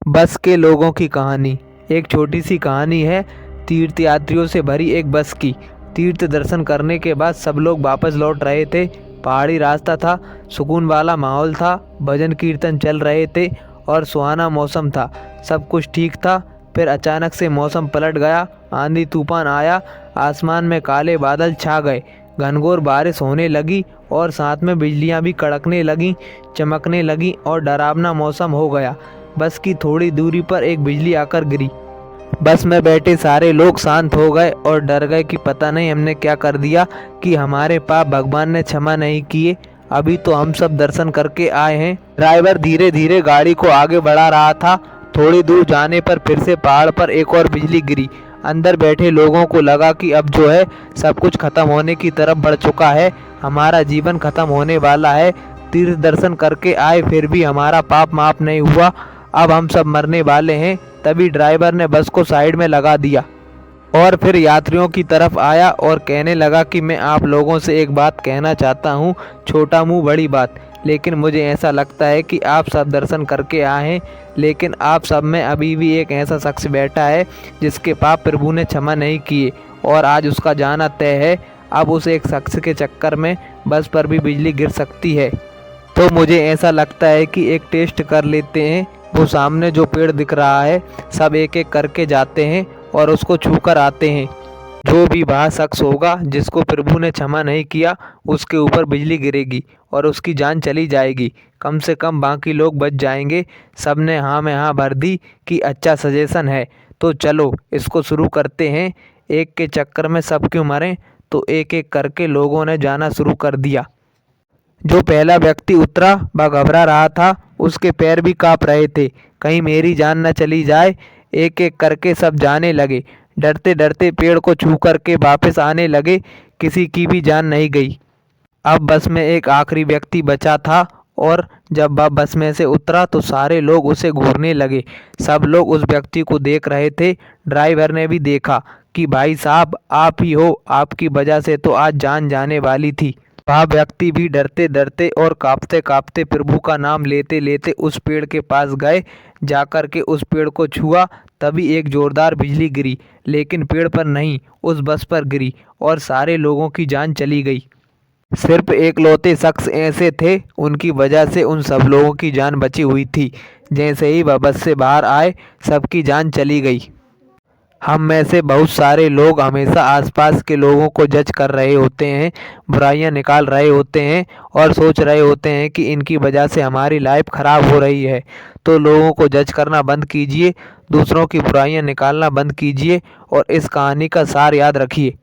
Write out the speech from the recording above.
बस के लोगों की कहानी। एक छोटी सी कहानी है तीर्थयात्रियों से भरी एक बस की। तीर्थ दर्शन करने के बाद सब लोग वापस लौट रहे थे। पहाड़ी रास्ता था, सुकून वाला माहौल था, भजन कीर्तन चल रहे थे और सुहाना मौसम था। सब कुछ ठीक था। फिर अचानक से मौसम पलट गया। आंधी तूफान आया, आसमान में काले बादल छा गए, घनघोर बारिश होने लगी और साथ में बिजलियां भी कड़कने लगीं, चमकने लगीं और डरावना मौसम हो गया। बस की थोड़ी दूरी पर एक बिजली आकर गिरी। बस में बैठे सारे लोग शांत हो गए और डर गए कि पता नहीं हमने क्या कर दिया, कि हमारे पाप भगवान ने क्षमा नहीं किए। अभी तो हम सब दर्शन करके आए हैं। ड्राइवर धीरे धीरे गाड़ी को आगे बढ़ा रहा था। थोड़ी दूर जाने पर फिर से पहाड़ पर एक और बिजली गिरी। अंदर बैठे लोगों को लगा कि अब जो है सब कुछ खत्म होने की तरफ बढ़ चुका है, हमारा जीवन खत्म होने वाला है। तीर्थ दर्शन करके आए फिर भी हमारा पाप माफ नहीं हुआ, अब हम सब मरने वाले हैं। तभी ड्राइवर ने बस को साइड में लगा दिया और फिर यात्रियों की तरफ आया और कहने लगा कि मैं आप लोगों से एक बात कहना चाहता हूँ। छोटा मुंह बड़ी बात, लेकिन मुझे ऐसा लगता है कि आप सब दर्शन करके आए हैं, लेकिन आप सब में अभी भी एक ऐसा शख्स बैठा है जिसके पाप प्रभु ने क्षमा नहीं किए और आज उसका जाना तय है। अब उस एक शख्स के चक्कर में बस पर भी बिजली गिर सकती है। तो मुझे ऐसा लगता है कि एक टेस्ट कर लेते हैं। वो सामने जो पेड़ दिख रहा है, सब एक एक करके जाते हैं और उसको छू कर आते हैं। जो भी वह शख्स होगा जिसको प्रभु ने क्षमा नहीं किया, उसके ऊपर बिजली गिरेगी और उसकी जान चली जाएगी। कम से कम बाकी लोग बच जाएंगे। सब ने हाँ में हाँ भर दी कि अच्छा सजेशन है, तो चलो इसको शुरू करते हैं। एक के चक्कर में सब क्यों मरें। तो एक एक करके लोगों ने जाना शुरू कर दिया। जो पहला व्यक्ति उतरा वह घबरा रहा था, उसके पैर भी कांप रहे थे, कहीं मेरी जान न चली जाए। एक एक करके सब जाने लगे, डरते डरते पेड़ को छू करके वापस आने लगे। किसी की भी जान नहीं गई। अब बस में एक आखिरी व्यक्ति बचा था और जब वह बस में से उतरा तो सारे लोग उसे घूरने लगे। सब लोग उस व्यक्ति को देख रहे थे। ड्राइवर ने भी देखा कि भाई साहब आप ही हो, आपकी वजह से तो आज जान जाने वाली थी। वह व्यक्ति भी डरते डरते और कांपते कांपते प्रभु का नाम लेते लेते उस पेड़ के पास गए। जाकर के उस पेड़ को छुआ, तभी एक जोरदार बिजली गिरी, लेकिन पेड़ पर नहीं, उस बस पर गिरी और सारे लोगों की जान चली गई। सिर्फ एकलौते शख्स ऐसे थे, उनकी वजह से उन सब लोगों की जान बची हुई थी। जैसे ही वह बस से बाहर आए, सबकी जान चली गई। हम में से बहुत सारे लोग हमेशा आसपास के लोगों को जज कर रहे होते हैं, बुराइयां निकाल रहे होते हैं और सोच रहे होते हैं कि इनकी वजह से हमारी लाइफ ख़राब हो रही है। तो लोगों को जज करना बंद कीजिए, दूसरों की बुराइयां निकालना बंद कीजिए और इस कहानी का सार याद रखिए।